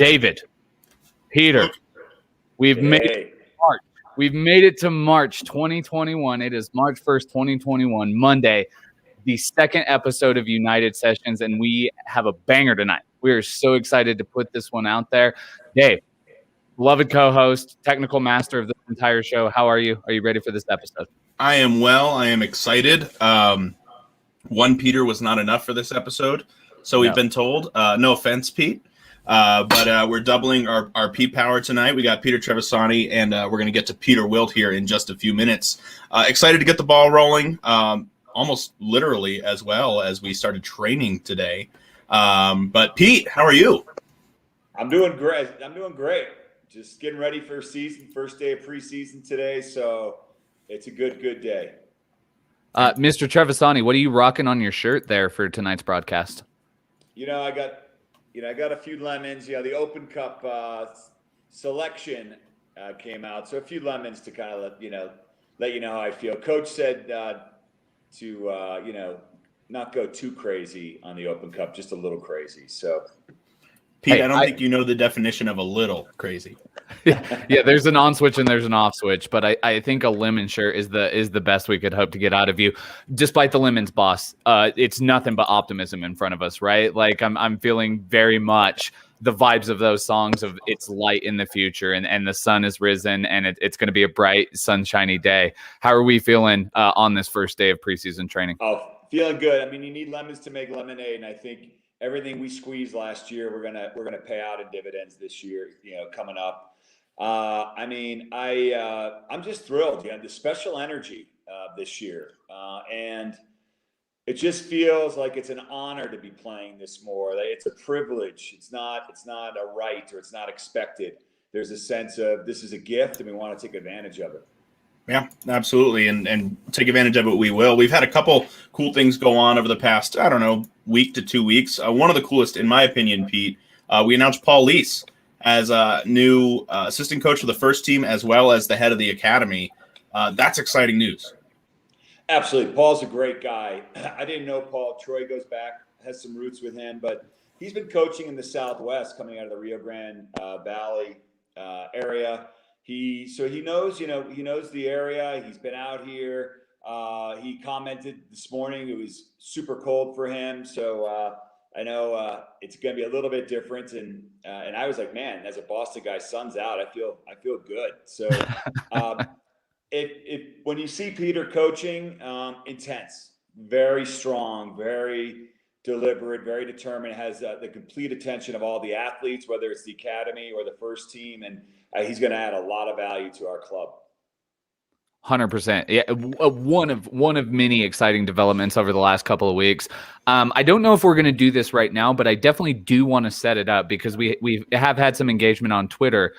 David, Peter, we've made it to March. We've made it to March 2021. It is March 1st, 2021, Monday, the second episode of United Sessions, and we have a banger tonight. We are so excited to put this one out there. Dave, beloved co-host, technical master of this entire show, how are you? Are you ready for this episode? I am well. I am excited. One Peter was not enough for this episode, so we've been told. No offense, Pete. But we're doubling our Pete power tonight. We got Peter Trevasani, and we're going to get to Peter Wilt here in just a few minutes. Excited to get the ball rolling, almost literally as well as we started training today. But Pete, how are you? I'm doing great. Just getting ready for season, first day of preseason today, so it's a good day. Mr. Trevasani, what are you rocking on your shirt there for tonight's broadcast? I got a few lemons. The Open Cup selection came out, so a few lemons to kind of let you know how I feel. Coach said to not go too crazy on the Open Cup, just a little crazy. So, Pete, I don't think you know the definition of a little crazy. Yeah, there's an on switch and there's an off switch, but I think a lemon shirt is the best we could hope to get out of you. Despite the lemons, boss, it's nothing but optimism in front of us, right? Like I'm feeling very much the vibes of those songs of it's light in the future and the sun has risen and it's going to be a bright, sunshiny day. How are we feeling on this first day of preseason training? Oh, feeling good. I mean, you need lemons to make lemonade, and I think everything we squeezed last year, we're gonna pay out in dividends this year. Coming up. I'm just thrilled. The special energy this year, and it just feels like it's an honor to be playing this more. It's a privilege. It's not a right or it's not expected. There's a sense of this is a gift, and we want to take advantage of it. Yeah, absolutely, and take advantage of it. We will. We've had a couple cool things go on over the past, week to 2 weeks. One of the coolest, in my opinion, Pete, we announced Paul Lease as a new assistant coach for the first team, as well as the head of the academy. That's exciting news. Absolutely. Paul's a great guy. I didn't know Paul. Troy goes back, has some roots with him, but he's been coaching in the Southwest, coming out of the Rio Grande Valley area. He knows, he knows the area. He's been out here. He commented this morning it was super cold for him. So I know it's going to be a little bit different. And I was like, man, as a Boston guy, sun's out. I feel good. So when you see Peter coaching, intense, very strong, very deliberate, very determined, has the complete attention of all the athletes, whether it's the academy or the first team. And he's going to add a lot of value to our club. 100%. Yeah, one of many exciting developments over the last couple of weeks. I don't know if we're going to do this right now, but I definitely do want to set it up because we have had some engagement on Twitter.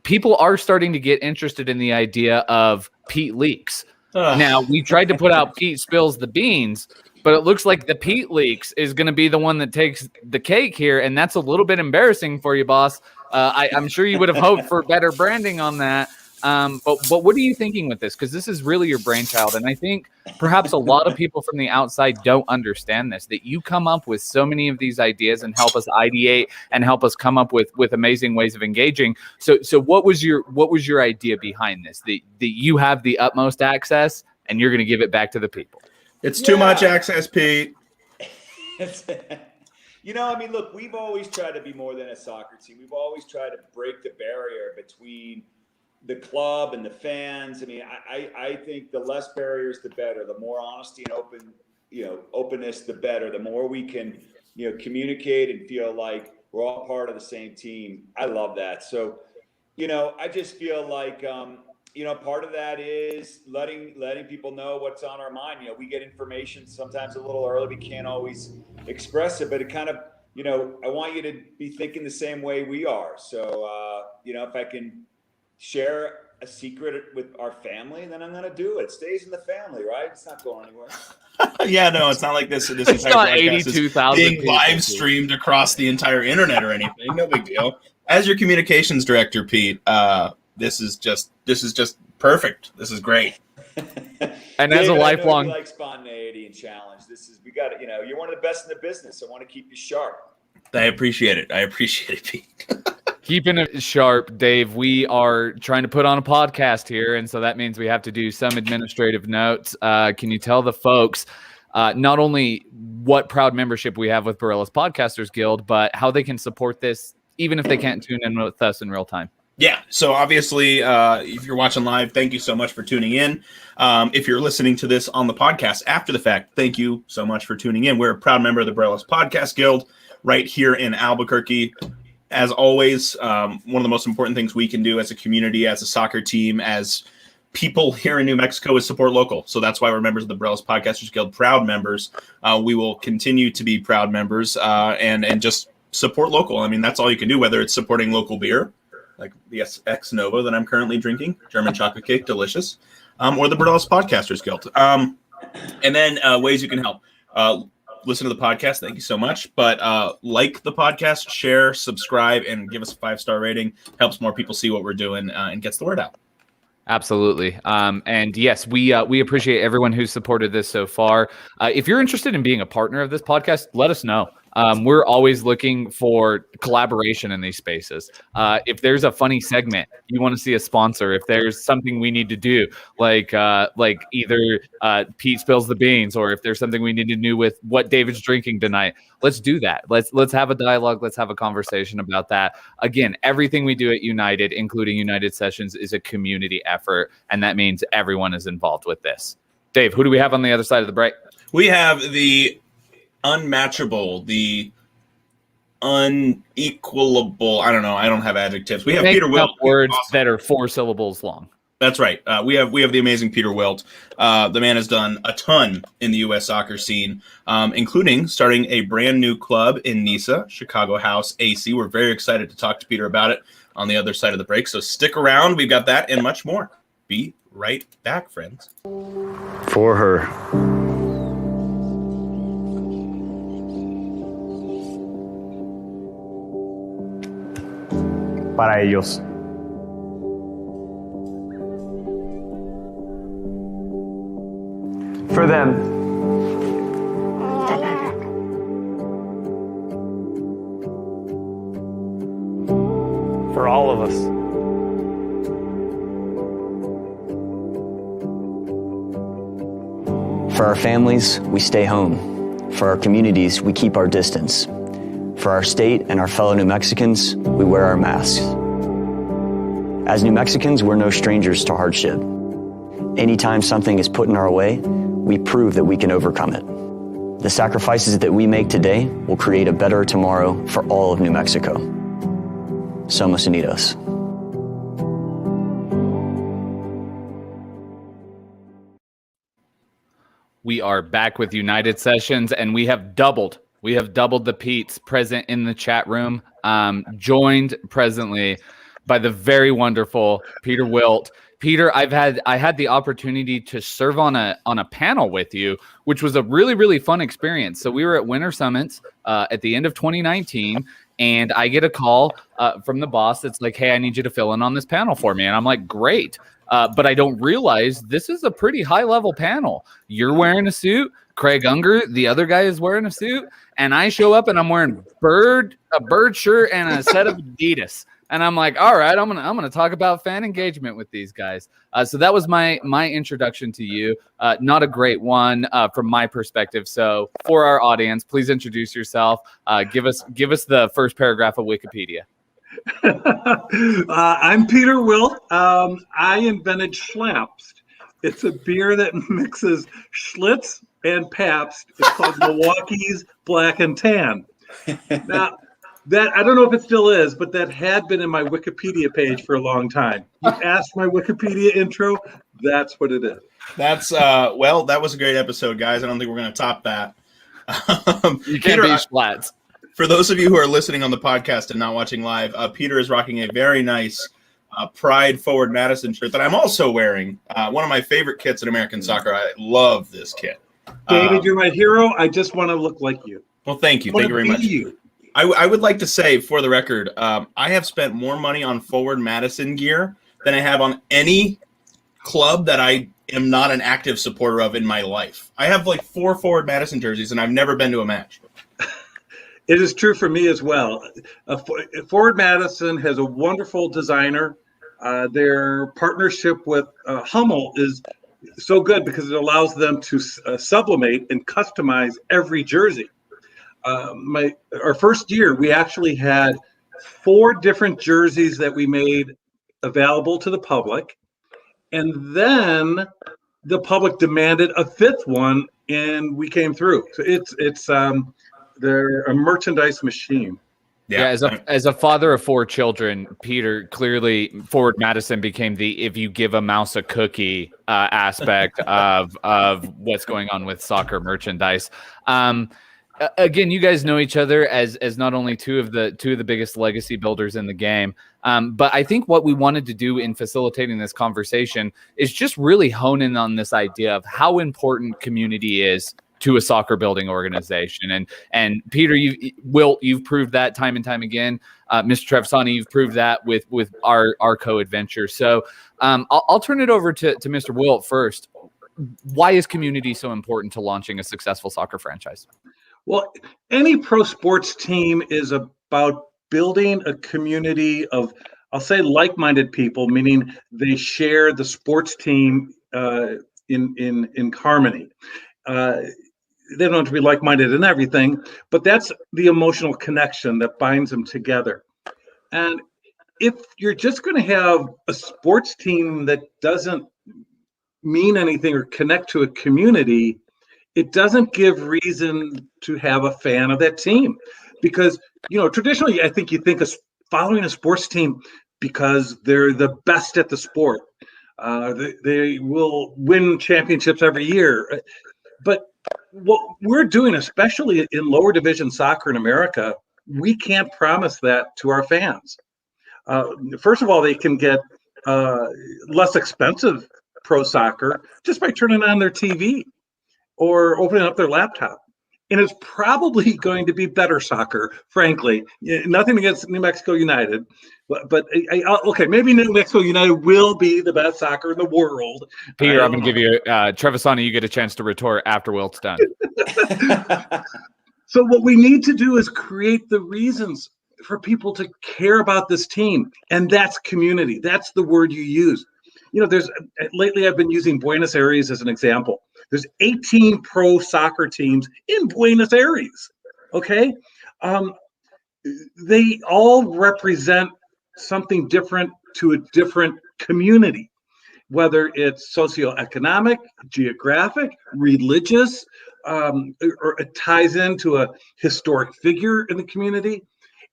People are starting to get interested in the idea of Pete Leaks. Now, we tried to put out Pete Spills the Beans, but it looks like the Pete Leaks is going to be the one that takes the cake here, and that's a little bit embarrassing for you, boss. I'm sure you would have hoped for better branding on that. But what are you thinking with this? Because this is really your brainchild. And I think perhaps a lot of people from the outside don't understand this, that you come up with so many of these ideas and help us ideate and help us come up with amazing ways of engaging. So what was your idea behind this? That you have the utmost access and you're going to give it back to the people. It's too much access, Pete. Look, we've always tried to be more than a soccer team. We've always tried to break the barrier between the club and the fans. I mean, I think the less barriers, the better. The more honesty and openness, the better. The more we can, communicate and feel like we're all part of the same team. I love that. So, I just feel like, part of that is letting people know what's on our mind. We get information sometimes a little early. We can't always express it, but it kind of, I want you to be thinking the same way we are. So, if I can share a secret with our family, then I'm going to do it. It stays in the family, right? It's not going anywhere. Yeah, no, it's not like this. It's not 82,000 being live streamed across the entire internet or anything. No big deal. As your communications director, Pete, this is just perfect. This is great. And as a lifelong, I know you like spontaneity and challenge. We got it. You're one of the best in the business. I want to keep you sharp. I appreciate it. Pete. Keeping it sharp, Dave. We are trying to put on a podcast here, and so that means we have to do some administrative notes. Can you tell the folks not only what proud membership we have with Barelas Podcasters Guild, but how they can support this, even if they can't tune in with us in real time? Yeah, so obviously, if you're watching live, thank you so much for tuning in. If you're listening to this on the podcast after the fact, thank you so much for tuning in. We're a proud member of the Barelas Podcast Guild right here in Albuquerque. As always, one of the most important things we can do as a community, as a soccer team, as people here in New Mexico is support local. So that's why we're members of the Barelas Podcasters Guild, proud members. We will continue to be proud members and just support local. I mean, that's all you can do, whether it's supporting local beer, like the Ex Novo that I'm currently drinking, German chocolate cake, delicious, or the Barelas Podcasters Guild. And then ways you can help. Listen to the podcast. Thank you so much. But like the podcast, share, subscribe, and give us a 5-star rating. Helps more people see what we're doing and gets the word out. Absolutely. And yes, we appreciate everyone who's supported this so far. If you're interested in being a partner of this podcast, let us know. We're always looking for collaboration in these spaces. If there's a funny segment you want to see a sponsor, if there's something we need to do, like either Pete spills the beans, or if there's something we need to do with what David's drinking tonight, let's do that. Let's have a dialogue. Let's have a conversation about that. Again, everything we do at United, including United Sessions, is a community effort, and that means everyone is involved with this. Dave, who do we have on the other side of the break? We have the unmatchable, the unequalable. I don't know. I don't have adjectives. We have Peter Wilt. Words that are 4 syllables long. That's right. We have the amazing Peter Wilt. The man has done a ton in the U.S. soccer scene, including starting a brand new club in Nisa, Chicago House AC. We're very excited to talk to Peter about it on the other side of the break. So stick around. We've got that and much more. Be right back, friends. For her. Para ellos. For them. For all of us. For our families, we stay home. For our communities, we keep our distance. For our state and our fellow New Mexicans, we wear our masks. As New Mexicans, we're no strangers to hardship. Anytime something is put in our way, we prove that we can overcome it. The sacrifices that we make today will create a better tomorrow for all of New Mexico. Somos Unidos. We are back with United Sessions, and we have doubled the Pete's present in the chat room, joined presently by the very wonderful Peter Wilt. Peter, I had the opportunity to serve on a panel with you, which was a really, really fun experience. So we were at Winter Summits at the end of 2019, and I get a call from the boss that's like, hey, I need you to fill in on this panel for me. And I'm like, great. But I don't realize this is a pretty high-level panel. You're wearing a suit. Craig Unger, the other guy, is wearing a suit. And I show up, and I'm wearing a bird shirt and a set of Adidas. And I'm like, all right, I'm gonna talk about fan engagement with these guys. So that was my introduction to you. Not a great one from my perspective. So for our audience, please introduce yourself. Give us the first paragraph of Wikipedia. I'm Peter Wilt. I invented Schlapst. It's a beer that mixes Schlitz and Pabst. It's called Milwaukee's Black and Tan. Now, that I don't know if it still is, but that had been in my Wikipedia page for a long time. You asked my Wikipedia intro, that's what it is. That's well, that was a great episode, guys. I don't think we're going to top that. You can't be Schlats. For those of you who are listening on the podcast and not watching live, Peter is rocking a very nice Pride Forward Madison shirt that I'm also wearing. One of my favorite kits in American soccer. I love this kit. David, you're my hero. I just want to look like you. Well, thank you. Thank you very much. I would like to say, for the record, I have spent more money on Forward Madison gear than I have on any club that I am not an active supporter of in my life. I have like 4 Forward Madison jerseys, and I've never been to a match. It is true for me as well. Forward Madison has a wonderful designer. Their partnership with Hummel is so good because it allows them to sublimate and customize every jersey. Our first year, we actually had 4 different jerseys that we made available to the public, and then the public demanded a 5th one, and we came through. So they're a merchandise machine. Yeah, as a father of 4 children, Peter, clearly Forward Madison became the "if you give a mouse a cookie" aspect of what's going on with soccer merchandise. Again, you guys know each other as not only two of the biggest legacy builders in the game, but I think what we wanted to do in facilitating this conversation is just really hone in on this idea of how important community is to a soccer building organization. And Peter, Wilt, you've proved that time and time again. Mr. Trevasani, you've proved that with our co-adventure. So I'll turn it over to Mr. Wilt first. Why is community so important to launching a successful soccer franchise? Well, any pro sports team is about building a community of, I'll say, like-minded people, meaning they share the sports team in harmony. They don't have to be like-minded in everything, but that's the emotional connection that binds them together. And if you're just going to have a sports team that doesn't mean anything or connect to a community, it doesn't give reason to have a fan of that team. Because, traditionally, I think you think of following a sports team because they're the best at the sport. They will win championships every year. But what we're doing, especially in lower division soccer in America, we can't promise that to our fans. First of all, they can get less expensive pro soccer just by turning on their TV or opening up their laptop. And it's probably going to be better soccer, frankly. Nothing against New Mexico United, but okay, maybe New Mexico United will be the best soccer in the world. Peter, I'm going to give you Trevasani. You get a chance to retort after Wilt's done. So what we need to do is create the reasons for people to care about this team, and that's community. That's the word you use. Lately I've been using Buenos Aires as an example. There's 18 pro soccer teams in Buenos Aires. Okay, they all represent something different to a different community, whether it's socioeconomic, geographic, religious, or it ties into a historic figure in the community.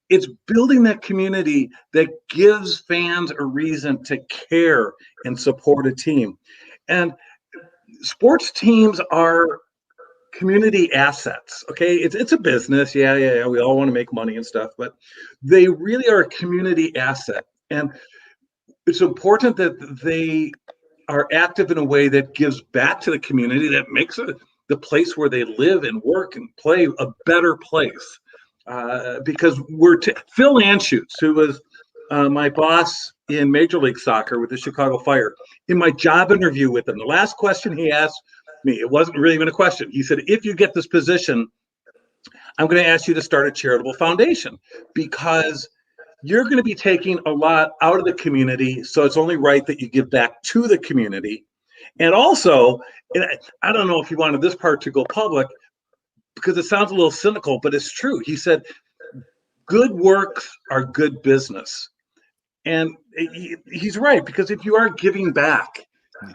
It's building that community that gives fans a reason to care and support a team. And sports teams are community assets. Okay, it's a business. Yeah. We all want to make money and stuff, but they really are a community asset. And it's important that they are active in a way that gives back to the community, that makes the place where they live and work and play a better place. Because Phil Anschutz, who was my boss in Major League Soccer with the Chicago Fire, in my job interview with him, the last question he asked me, it wasn't really even a question. He said, if you get this position, I'm going to ask you to start a charitable foundation because you're going to be taking a lot out of the community. So it's only right that you give back to the community. And also, I don't know if he wanted this part to go public, because it sounds a little cynical, but it's true. He said, good works are good business. And he's right, because if you are giving back,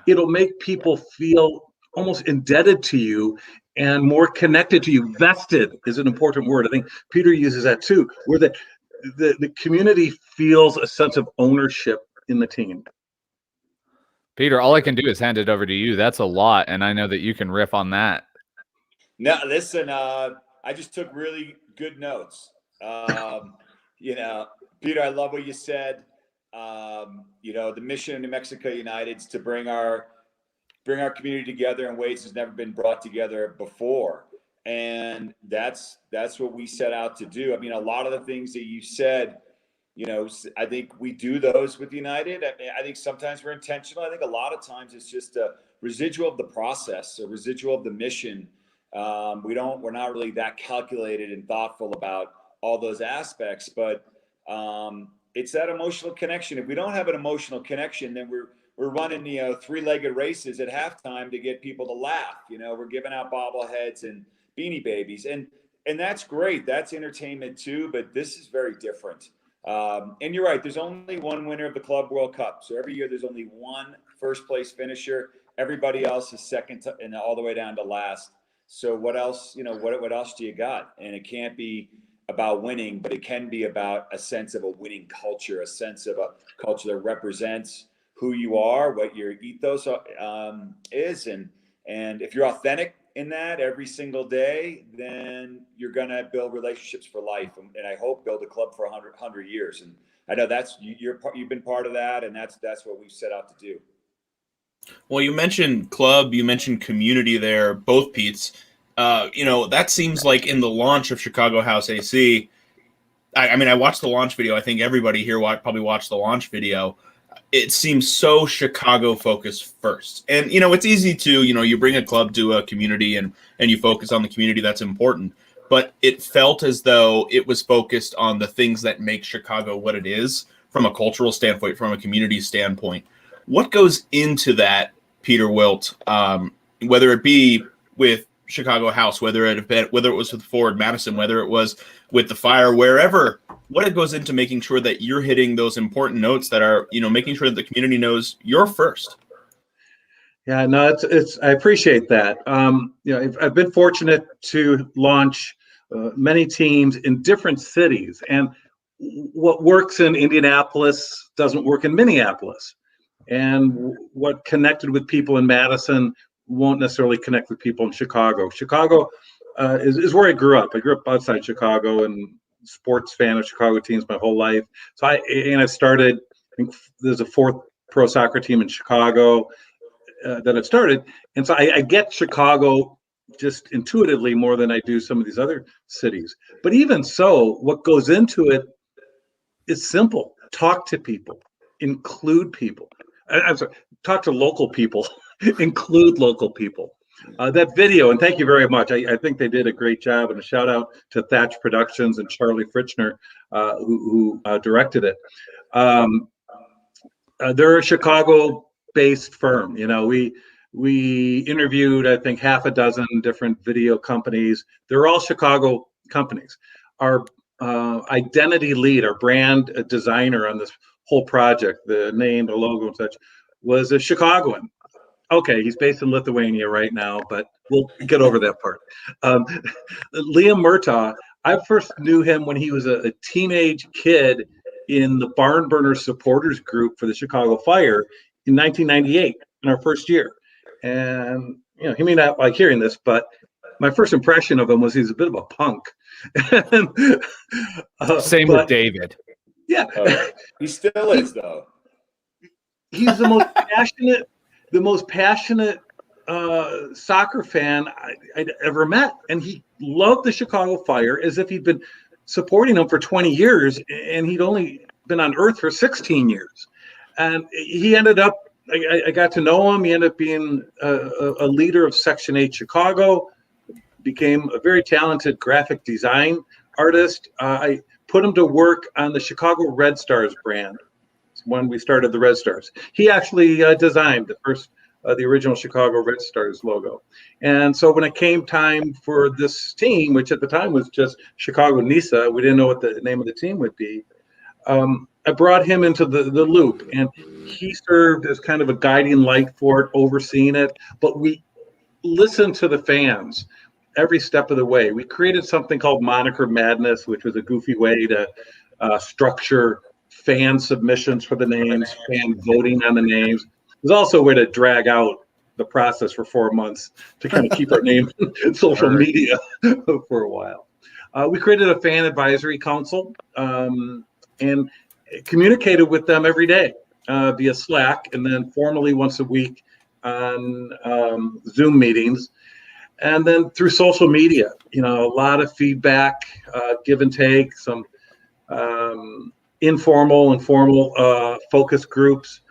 it'll make people feel almost indebted to you and more connected to you. Vested is an important word. I think Peter uses that too, where the community feels a sense of ownership in the team. Peter, all I can do is hand it over to you. That's a lot, and I know that you can riff on that. No, listen, I just took really good notes. Peter, I love what you said. The mission of New Mexico United is to bring our community together in ways that's never been brought together before. And that's what we set out to do. I mean, a lot of the things that you said, I think we do those with United. I think sometimes we're intentional. I think a lot of times it's just a residual of the process, a residual of the mission. We're not really that calculated and thoughtful about all those aspects, but it's that emotional connection. If we don't have an emotional connection, then we're running, three-legged races at halftime to get people to laugh. We're giving out bobbleheads and Beanie Babies, and that's great. That's entertainment too, but this is very different. And you're right. There's only one winner of the Club World Cup. So every year there's only one first place finisher. Everybody else is second and all the way down to last. So what else, what else do you got? And it can't be about winning, but it can be about a sense of a winning culture, a sense of a culture that represents who you are, what your ethos is. And if you're authentic in that every single day, then you're going to build relationships for life. And I hope build a club for 100 years. And I know you've been part of that. And that's what we've set out to do. Well, you mentioned club, you mentioned community there, both Pete's. That seems like in the launch of Chicago House AC, I watched the launch video. I think everybody here probably watched the launch video. It seems so Chicago focused first. And, it's easy to, you bring a club to a community and you focus on the community. That's important. But it felt as though it was focused on the things that make Chicago what it is from a cultural standpoint, from a community standpoint. What goes into that, Peter Wilt, whether it be with Chicago House, whether it was with Forward Madison, whether it was with the Fire, wherever, what it goes into making sure that you're hitting those important notes that are, making sure that the community knows you're first. Yeah, no, I appreciate that. I've been fortunate to launch many teams in different cities, and what works in Indianapolis doesn't work in Minneapolis. And what connected with people in Madison won't necessarily connect with people in Chicago. Chicago is where I grew up. I grew up outside Chicago and sports fan of Chicago teams my whole life. So I started, I think there's a fourth pro soccer team in Chicago that I've started. And so I get Chicago just intuitively more than I do some of these other cities. But even so, what goes into it is simple. Talk to people, include people. I'm sorry, talk to local people, include local people. That video, and thank you very much. I think they did a great job, and a shout out to Thatch Productions and Charlie Fritchner, who directed it. They're a Chicago-based firm. We interviewed, I think, half a dozen different video companies. They're all Chicago companies. Our identity lead, our brand designer on this whole project, the name, the logo and such, was a Chicagoan. Okay, he's based in Lithuania right now, but we'll get over that part. Liam Murtagh, I first knew him when he was a teenage kid in the Barn Burner supporters group for the Chicago Fire in 1998, in our first year. And, he may not like hearing this, but my first impression of him was he's a bit of a punk. Same with David. Yeah. He still is, though. He's the most passionate soccer fan I'd ever met. And he loved the Chicago Fire as if he'd been supporting them for 20 years, and he'd only been on Earth for 16 years. And he ended up, I got to know him. He ended up being a leader of Section 8 Chicago, became a very talented graphic design artist. I put him to work on the Chicago Red Stars brand when we started the Red Stars. He actually designed the original Chicago Red Stars logo. And so when it came time for this team, which at the time was just Chicago Nisa, we didn't know what the name of the team would be. I brought him into the loop, and he served as kind of a guiding light for it, overseeing it. But we listened to the fans every step of the way. We created something called Moniker Madness, which was a goofy way to structure fan submissions for the names, fan voting on the names. It was also a way to drag out the process for 4 months to kind of keep our name in social media for a while. We created a fan advisory council and communicated with them every day via Slack, and then formally once a week on Zoom meetings. And then through social media, a lot of feedback, give and take, some informal and formal focus groups.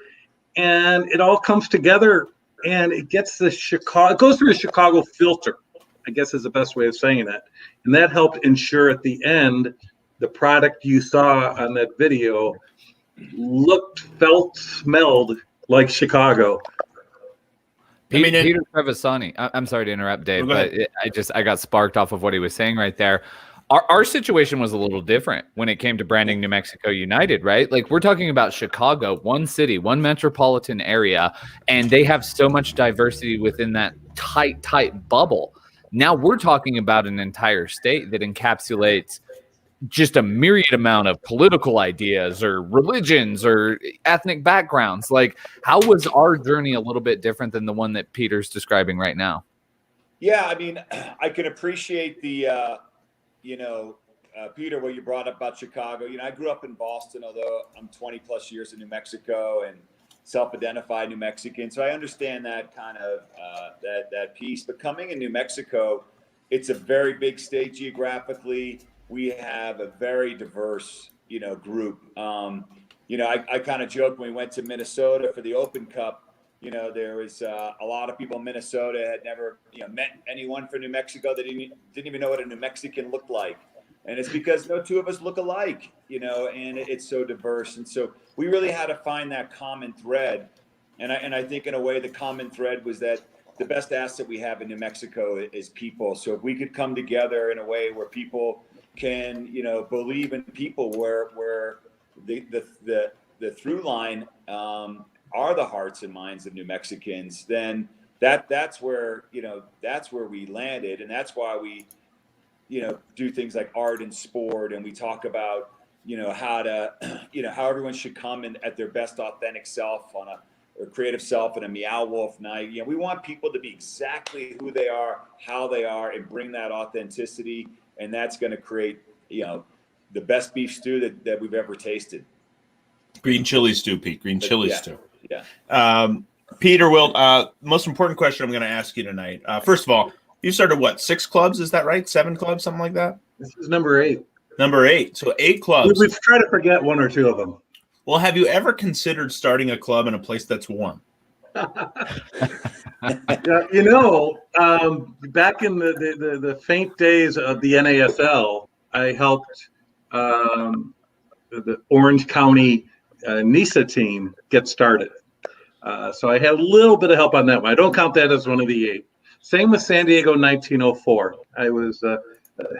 And it all comes together, and it gets it goes through a Chicago filter, I guess is the best way of saying that. And that helped ensure at the end, the product you saw on that video looked, felt, smelled like Chicago. Peter Trevasani. I'm sorry to interrupt, Dave, but I got sparked off of what he was saying right there. Our situation was a little different when it came to branding New Mexico United, right? Like, we're talking about Chicago, one city, one metropolitan area, and they have so much diversity within that tight bubble. Now we're talking about an entire state that encapsulates just a myriad amount of political ideas or religions or ethnic backgrounds. Like, how was our journey a little bit different than the one that Peter's describing right now? Yeah, I mean, I can appreciate the, Peter, what you brought up about Chicago. I grew up in Boston, although I'm 20 plus years in New Mexico and self-identified New Mexican. So I understand that kind of that piece. But coming in New Mexico, it's a very big state geographically. We have a very diverse, group. I kind of joked when we went to Minnesota for the Open Cup. There was a lot of people in Minnesota had never, met anyone from New Mexico that didn't even know what a New Mexican looked like. And it's because no two of us look alike, and it's so diverse. And so we really had to find that common thread. And I think in a way, the common thread was that the best asset we have in New Mexico is people. So if we could come together in a way where people can, believe in people, where the through line are the hearts and minds of New Mexicans, then that's where we landed. And that's why we, do things like art and sport. And we talk about, how everyone should come in at their best authentic self or creative self on a Meow Wolf night. We want people to be exactly who they are, how they are, and bring that authenticity. And that's going to create, the best beef stew that we've ever tasted. Green chili stew, Pete. Green chili stew. Yeah. Peter, Wilt, most important question I'm going to ask you tonight. First of all, you started 6 clubs? Is that right? 7 clubs, something like that? This is number 8. Number 8. So 8 clubs. We've tried to forget 1 or 2 of them. Well, have you ever considered starting a club in a place that's warm? Back in the faint days of the NASL, I helped the Orange County NISA team get started. So I had a little bit of help on that one. I don't count that as one of the 8. Same with San Diego 1904. I was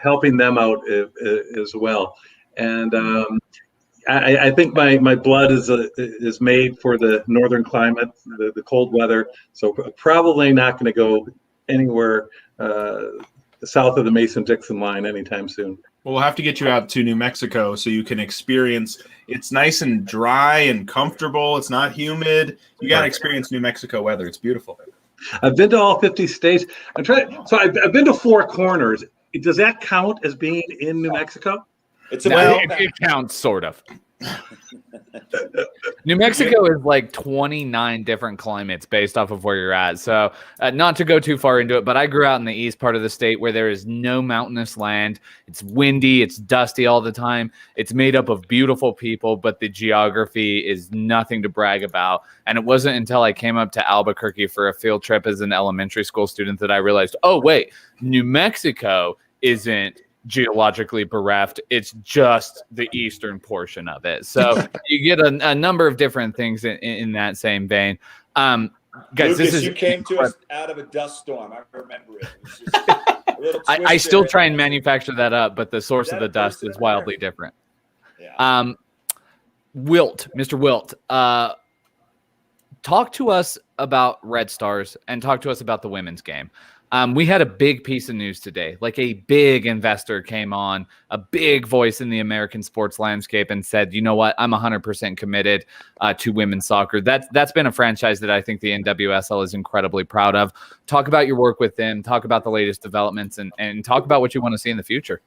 helping them out as well. And I think my blood is made for the northern climate, the cold weather. So probably not going to go anywhere south of the Mason-Dixon line anytime soon. Well, we'll have to get you out to New Mexico so you can experience. It's nice and dry and comfortable. It's not humid. You got to experience New Mexico weather. It's beautiful. I've been to all 50 states. I've been to 4 Corners. Does that count as being in New Mexico? It counts, sort of. New Mexico is like 29 different climates based off of where you're at. So not to go too far into it, but I grew out in the east part of the state where there is no mountainous land. It's windy. It's dusty all the time. It's made up of beautiful people, but the geography is nothing to brag about. And it wasn't until I came up to Albuquerque for a field trip as an elementary school student that I realized, oh, wait, New Mexico isn't geologically bereft. It's just the eastern portion of it. So you get a number of different things in that same vein. Guys, Lucas, you came to us out of a dust storm. I remember it. Was just a little I still try and manufacture that up, but the source of the dust is wildly different. Yeah. Wilt, Mr. Wilt, talk to us about Red Stars and talk to us about the women's game. We had a big piece of news today, like a big investor came on, a big voice in the American sports landscape and said, you know what, I'm 100% committed to women's soccer. That's been a franchise that I think the NWSL is incredibly proud of. Talk about your work with them, talk about the latest developments, and talk about what you want to see in the future.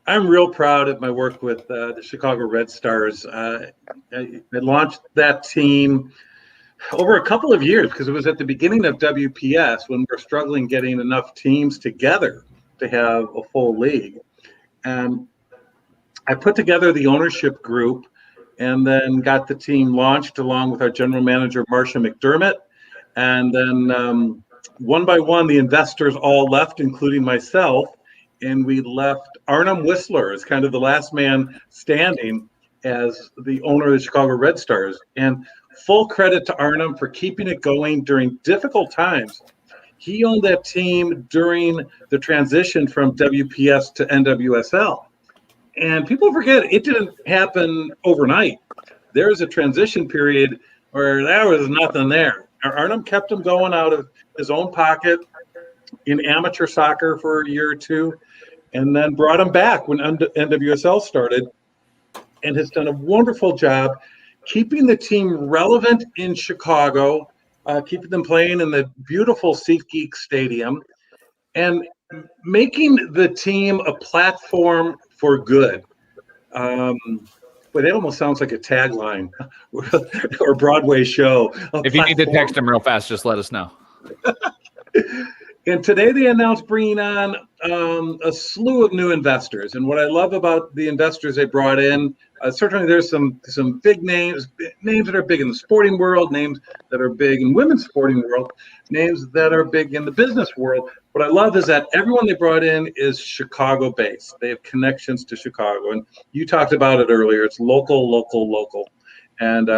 I'm real proud of my work with the Chicago Red Stars. I launched that team over a couple of years because it was at the beginning of WPS when we were struggling getting enough teams together to have a full league. And I put together the ownership group and then got the team launched along with our general manager, Marcia McDermott. And then one by one, the investors all left, including myself, and we left Arnim Whistler as kind of the last man standing as the owner of the Chicago Red Stars. And full credit to Arnim for keeping it going during difficult times. He owned that team during the transition from WPS to NWSL. And people forget it didn't happen overnight. There was a transition period where there was nothing there. Arnim kept him going out of his own pocket in amateur soccer for a year or two, and then brought him back when NWSL started, and has done a wonderful job keeping the team relevant in Chicago, keeping them playing in the beautiful SeatGeek Stadium, and making the team a platform for good. But it almost sounds like a tagline or Broadway show. If you need to text him real fast, just let us know. And today they announced bringing on a slew of new investors. And what I love about the investors they brought in, certainly there's some big names that are big in the sporting world, names that are big in women's sporting world, names that are big in the business world. What I love is that everyone they brought in is Chicago-based. They have connections to Chicago. And you talked about it earlier. It's local, local, local. And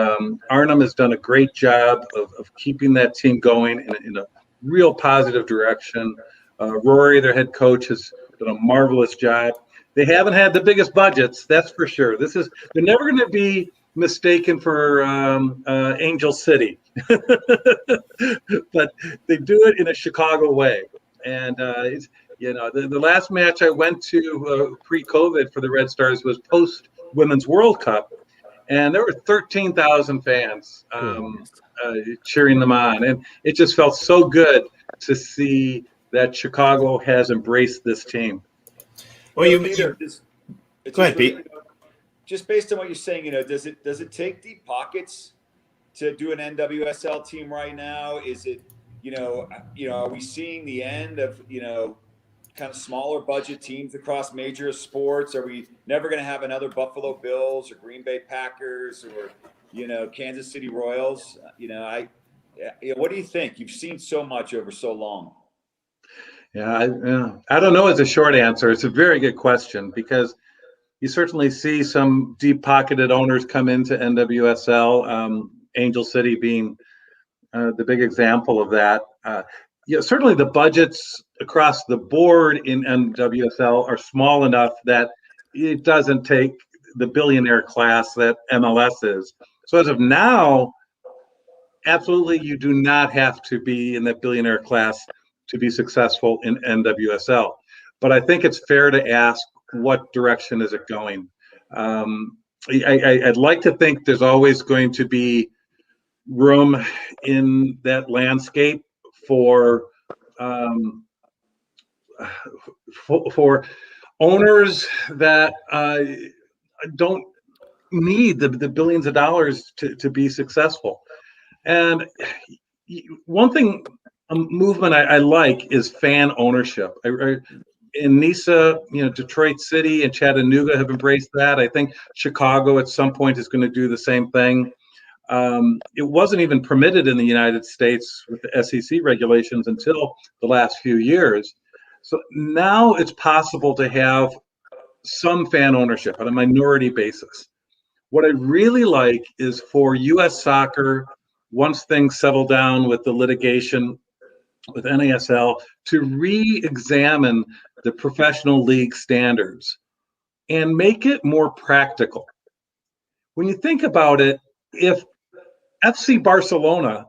Arnim has done a great job of keeping that team going in a real positive direction. Rory, their head coach, has done a marvelous job. They haven't had the biggest budgets, that's for sure. They're never going to be mistaken for Angel City, but they do it in a Chicago way. And it's, the last match I went to pre-COVID for the Red Stars was post Women's World Cup, and there were 13,000 fans cheering them on, and it just felt so good to see that Chicago has embraced this team. Well, go ahead, Pete. Just based on what you're saying, does it take deep pockets to do an NWSL team right now? Is it, are we seeing the end of, kind of smaller budget teams across major sports? Are we never going to have another Buffalo Bills or Green Bay Packers or, Kansas City Royals? What do you think? You've seen so much over so long. Yeah, I don't know. It's a short answer. It's a very good question, because you certainly see some deep-pocketed owners come into NWSL, Angel City being the big example of that. Certainly the budgets across the board in NWSL are small enough that it doesn't take the billionaire class that MLS is. So as of now, absolutely, you do not have to be in that billionaire class to be successful in NWSL. But I think it's fair to ask, what direction is it going? I'd like to think there's always going to be room in that landscape for owners that don't need the billions of dollars to be successful. And one thing, a movement I like is fan ownership. In NISA, Detroit City and Chattanooga have embraced that. I think Chicago at some point is going to do the same thing. It wasn't even permitted in the United States with the SEC regulations until the last few years. So now it's possible to have some fan ownership on a minority basis. What I really like is for U.S. soccer, once things settle down with the litigation with NASL, to re-examine the professional league standards and make it more practical. When you think about it, if FC Barcelona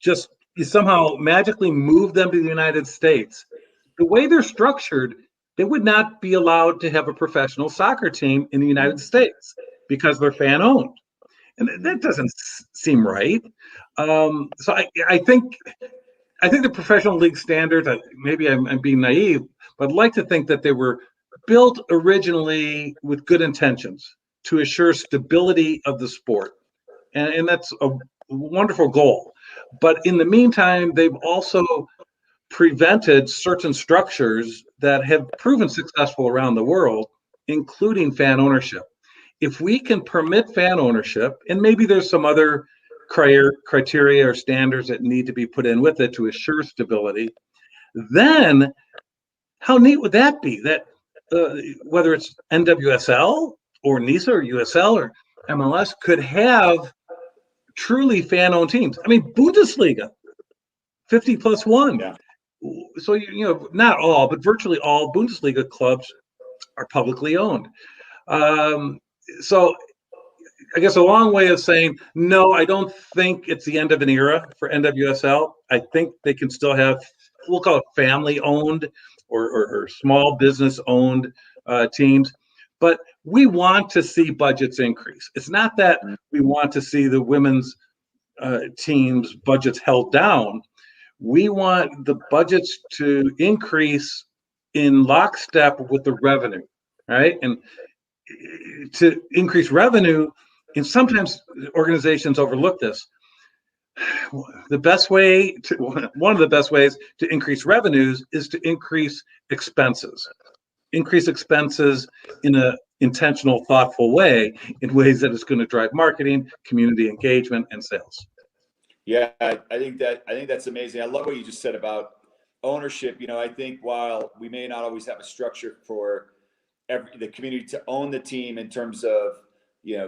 you somehow magically move them to the United States, the way they're structured, they would not be allowed to have a professional soccer team in the United States because they're fan owned. And that doesn't seem right. So I think the professional league standards, maybe I'm being naive, but I'd like to think that they were built originally with good intentions to assure stability of the sport. And that's a wonderful goal. But in the meantime, they've also prevented certain structures that have proven successful around the world, including fan ownership. If we can permit fan ownership, and maybe there's some other criteria or standards that need to be put in with it to assure stability. Then, how neat would that be? That whether it's NWSL or NISA or USL or MLS could have truly fan-owned teams. I mean, Bundesliga, 50+1. Yeah. So, not all, but virtually all Bundesliga clubs are publicly owned. So I guess a long way of saying, no, I don't think it's the end of an era for NWSL. I think they can still have, we'll call it family-owned or small business-owned teams. But we want to see budgets increase. It's not that we want to see the women's teams' budgets held down. We want the budgets to increase in lockstep with the revenue, right? And to increase revenue, and sometimes organizations overlook this. One of the best ways to increase revenues is to increase expenses. Increase expenses in an intentional, thoughtful way, in ways that is going to drive marketing, community engagement, and sales. Yeah, I think that's amazing. I love what you just said about ownership. I think while we may not always have a structure for the community to own the team in terms of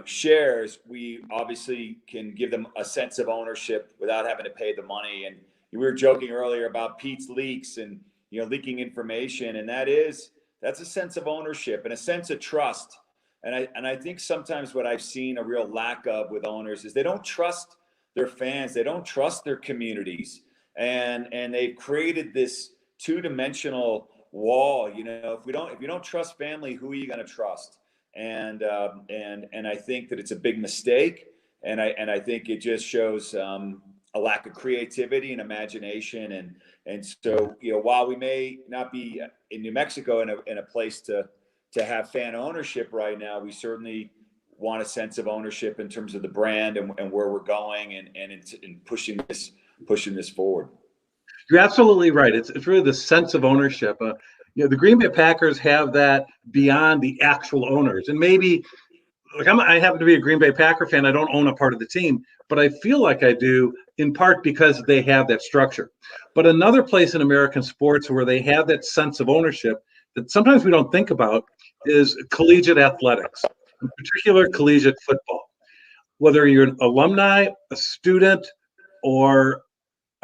shares, we obviously can give them a sense of ownership without having to pay the money. And we were joking earlier about Pete's leaks and leaking information, and that's a sense of ownership and a sense of trust. And I think sometimes what I've seen a real lack of with owners is they don't trust their fans, they don't trust their communities, and they've created this two-dimensional wall. If you don't trust family, who are you going to trust? And I think that it's a big mistake, and I think it just shows a lack of creativity and imagination, and so while we may not be in New Mexico in a place to have fan ownership right now, we certainly want a sense of ownership in terms of the brand and where we're going and in pushing this forward. You're absolutely right. It's really the sense of ownership. The Green Bay Packers have that beyond the actual owners. And maybe, I happen to be a Green Bay Packer fan. I don't own a part of the team, but I feel like I do in part because they have that structure. But another place in American sports where they have that sense of ownership that sometimes we don't think about is collegiate athletics, in particular collegiate football. Whether you're an alumni, a student, or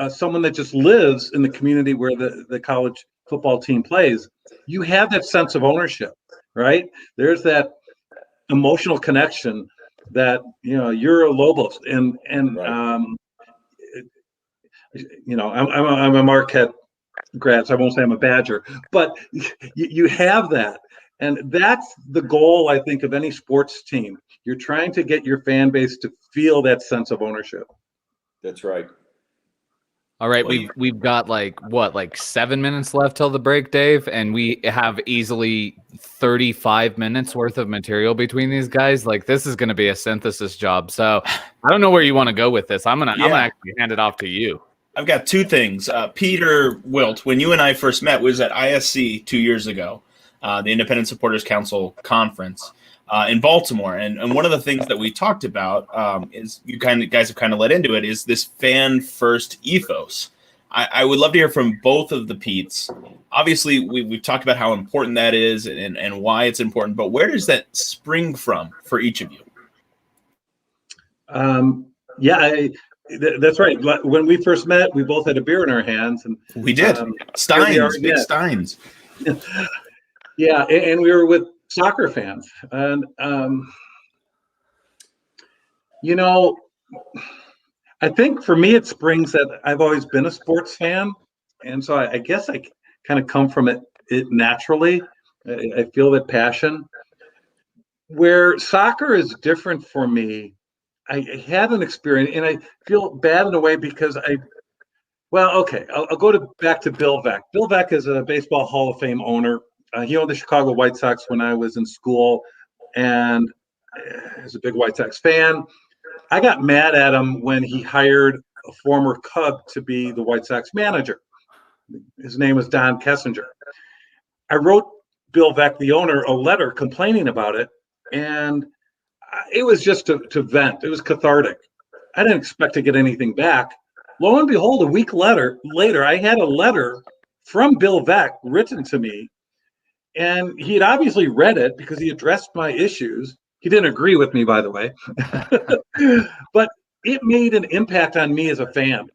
someone that just lives in the community where the college football team plays, you have that sense of ownership, right? There's that emotional connection that you're a Lobos, and right. I'm a Marquette grad, so I won't say I'm a Badger, but you have that. And that's the goal, I think, of any sports team. You're trying to get your fan base to feel that sense of ownership. That's right. All right, we've got like 7 minutes left till the break, Dave, and we have easily 35 minutes worth of material between these guys. Like, this is going to be a synthesis job. So I don't know where you want to go with this. I'm gonna actually hand it off to you. I've got two things. Peter, Wilt, when you and I first met was at ISC 2 years ago, the Independent Supporters Council conference in Baltimore. And one of the things that we talked about is guys have kind of led into it, is this fan first ethos. I would love to hear from both of the Petes. Obviously, we've talked about how important that is and why it's important, but where does that spring from for each of you? That's right. When we first met, we both had a beer in our hands, and we did. Steins, big Steins. Yeah, and we were with soccer fans, and I think for me it springs that I've always been a sports fan, and so I guess I kind of come from it naturally. I feel that passion. Where soccer is different for me, I had an experience, and I feel bad in a way because I'll go back to Bill Veeck. Bill Veeck is a Baseball Hall of Fame owner. He owned the Chicago White Sox when I was in school, and as a big White Sox fan, I got mad at him when he hired a former Cub to be the White Sox manager. His name was Don Kessinger. I wrote Bill Veeck, the owner, a letter complaining about it, and it was just to vent. It was cathartic. I didn't expect to get anything back. Lo and behold, a week later, I had a letter from Bill Veeck written to me, and he had obviously read it because he addressed my issues. He didn't agree with me, by the way, but it made an impact on me as a fan,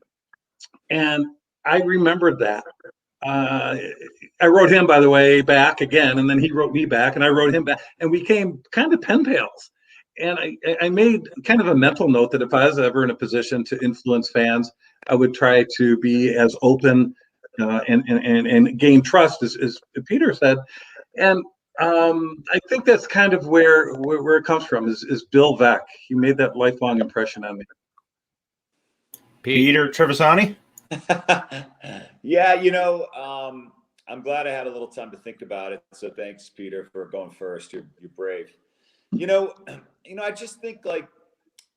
and I remembered that. I wrote him, by the way, back again, and then he wrote me back, and I wrote him back, and we became kind of pen pals. And I made kind of a mental note that if I was ever in a position to influence fans, I would try to be as open and gain trust, as Peter said. And I think that's kind of where it comes from, is Bill Veeck. He made that lifelong impression on me. Peter Trevasani? Yeah, I'm glad I had a little time to think about it. So thanks, Peter, for going first. You're brave. I just think, like,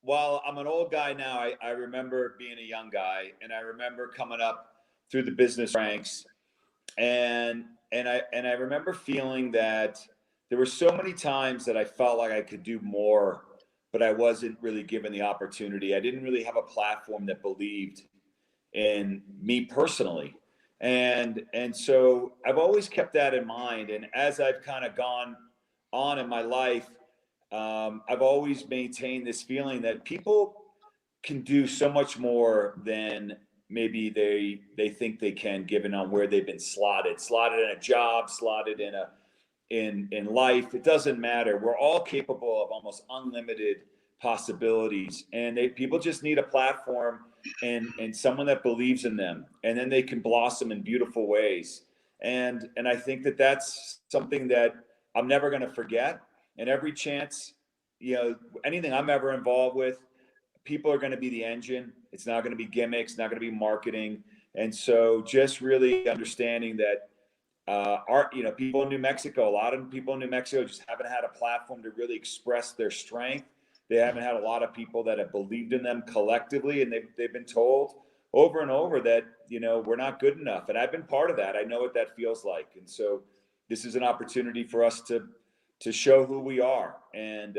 while I'm an old guy now, I remember being a young guy, and I remember coming up through the business ranks, and I remember feeling that there were so many times that I felt like I could do more, but I wasn't really given the opportunity. I didn't really have a platform that believed in me personally. And so I've always kept that in mind. And as I've kind of gone on in my life, I've always maintained this feeling that people can do so much more than maybe they think they can, given on where they've been slotted in a job, slotted in life. It doesn't matter. We're all capable of almost unlimited possibilities, and people just need a platform and someone that believes in them, and then they can blossom in beautiful ways. And I think that that's something that I'm never going to forget. And every chance, anything I'm ever involved with, people are going to be the engine. It's not going to be gimmicks, not going to be marketing. And so just really understanding that people in New Mexico, a lot of people in New Mexico just haven't had a platform to really express their strength. They haven't had a lot of people that have believed in them collectively, and they've been told over and over that, we're not good enough. And I've been part of that. I know what that feels like. And so this is an opportunity for us to show who we are. And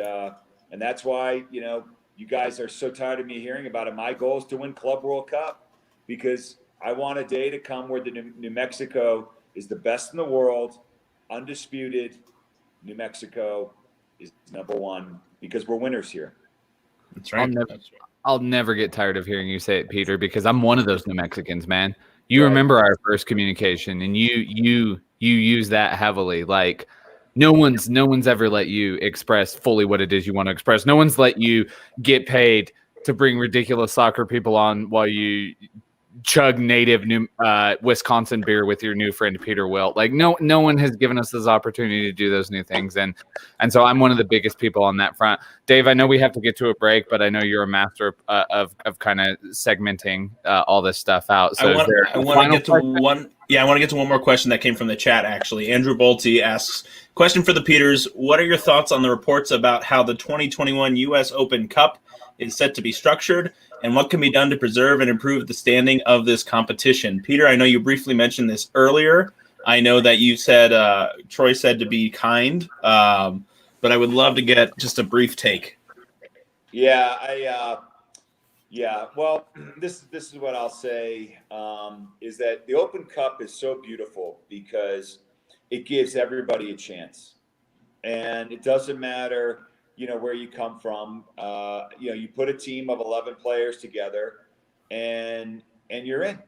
that's why, you guys are so tired of me hearing about it. My goal is to win Club World Cup, because I want a day to come where the New Mexico is the best in the world, undisputed. New Mexico is number one because we're winners here. That's right. I'll never get tired of hearing you say it, Peter, because I'm one of those New Mexicans, man. You Right. remember our first communication, and you use that heavily. Like, no one's ever let you express fully what it is you want to express. No one's let you get paid to bring ridiculous soccer people on while you chug native new Wisconsin beer with your new friend Peter Wilt. Like, no one has given us this opportunity to do those new things, and so I'm one of the biggest people on that front. Dave, I know we have to get to a break, but I know you're a master of kind of segmenting all this stuff out. So I want to get to one. Yeah, I want to get to one more question that came from the chat, actually. Andrew Bolte asks, question for the Peters, what are your thoughts on the reports about how the 2021 U.S. Open Cup is set to be structured, and what can be done to preserve and improve the standing of this competition? Peter, I know you briefly mentioned this earlier. I know that you said, Troy said to be kind, but I would love to get just a brief take. Yeah, well, this is what I'll say, is that the Open Cup is so beautiful because it gives everybody a chance. And it doesn't matter, where you come from. You put a team of 11 players together and you're in.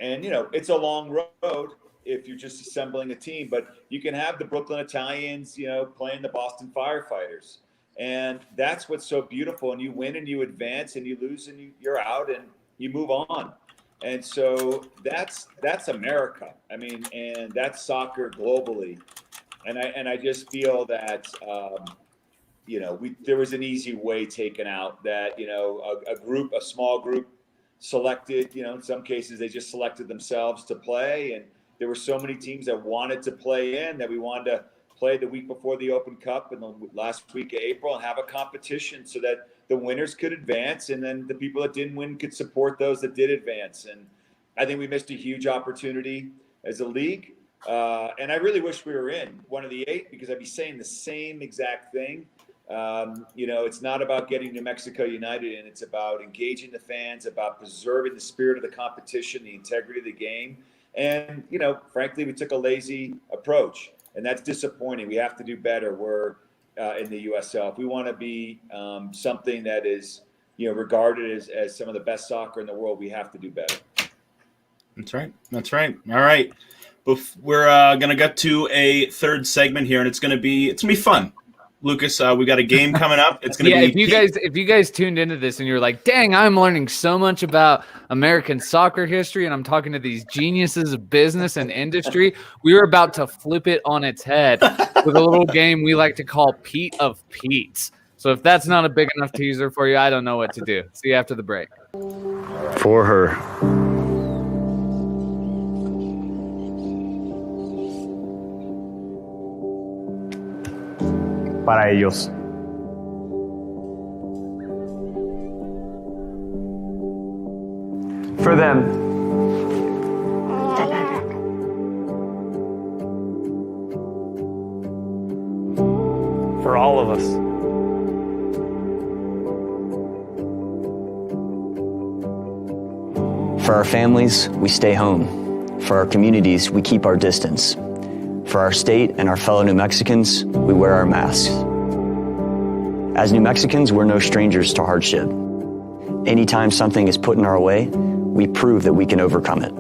And, it's a long road if you're just assembling a team, but you can have the Brooklyn Italians, playing the Boston Firefighters. And that's what's so beautiful. And you win and you advance, and you lose and you're out and you move on. And so that's America. I mean, and that's soccer globally. And I just feel that, there was an easy way taken out that, a small group selected, in some cases they just selected themselves to play. And there were so many teams that wanted to play in that we wanted to play the week before the Open Cup in the last week of April and have a competition so that the winners could advance, and then the people that didn't win could support those that did advance. And I think we missed a huge opportunity as a league. And I really wish we were in one of the 8, because I'd be saying the same exact thing. It's not about getting New Mexico United in. It's about engaging the fans, about preserving the spirit of the competition, the integrity of the game. And, frankly, we took a lazy approach, and that's disappointing. We have to do better. We're in the USL. If we want to be something that is, regarded as some of the best soccer in the world, we have to do better. That's right. All right. We're going to get to a third segment here, and it's going to be fun. Lucas, we got a game coming up. It's going to be if you guys tuned into this and you're like, dang, I'm learning so much about American soccer history and I'm talking to these geniuses of business and industry, we were about to flip it on its head with a little game we like to call Pete of Pete's. So if that's not a big enough teaser for you, I don't know what to do. See you after the break. For her. Para ellos. For them. For all of us. For our families, we stay home. For our communities, we keep our distance. For our state and our fellow New Mexicans, we wear our masks. As New Mexicans, we're no strangers to hardship. Anytime something is put in our way, we prove that we can overcome it.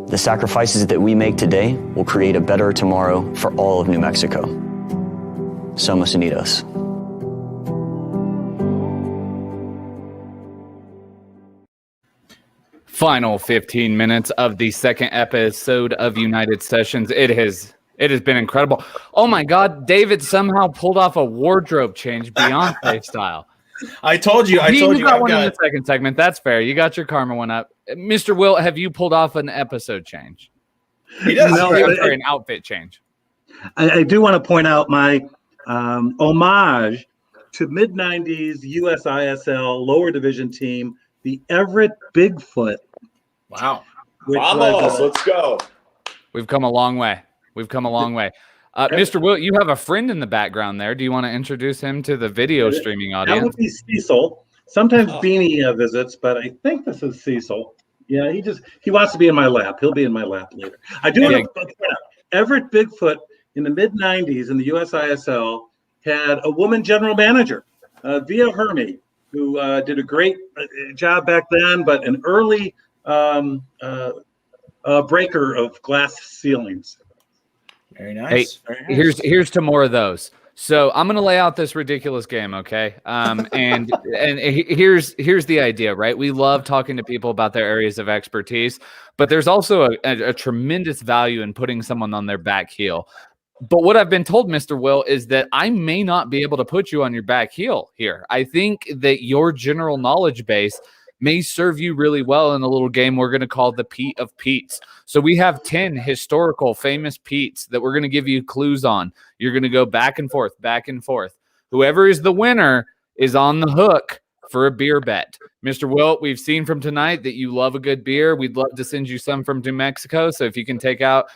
The sacrifices that we make today will create a better tomorrow for all of New Mexico. Somos Unidos. Final 15 minutes of the second episode of United Sessions. It has been incredible. Oh my God, David somehow pulled off a wardrobe change Beyonce style. I told you. You got one in the second segment. That's fair. You got your karma one up. Mr. Wilt, have you pulled off an episode change? He does. No, an outfit change. I do want to point out my homage to mid-90s USISL lower division team, the Everett Bigfoot. Wow. Vamos, let's go. We've come a long way. Mr. Wilt, you have a friend in the background there. Do you want to introduce him to the video streaming That audience? would be Cecil. Sometimes Beanie visits, but I think this is Cecil. Yeah, he wants to be in my lap. He'll be in my lap later. I do want to point out, Everett Bigfoot in the mid-90s in the USISL had a woman general manager, Via Hermy, who did a great job back then, but an early breaker of glass ceilings. Very nice. Hey, here's to more of those. So I'm going to lay out this ridiculous game, okay? And here's the idea, right? We love talking to people about their areas of expertise, but there's also a tremendous value in putting someone on their back heel. But what I've been told, Mr. Will, is that I may not be able to put you on your back heel here. I think that your general knowledge base may serve you really well in a little game we're going to call the Pete of Pete's. So we have 10 historical famous Pete's that we're going to give you clues on. You're going to go back and forth. Whoever is the winner is on the hook for a beer bet. Mr. Wilt, we've seen from tonight that you love a good beer. We'd love to send you some from New Mexico. So if you can take out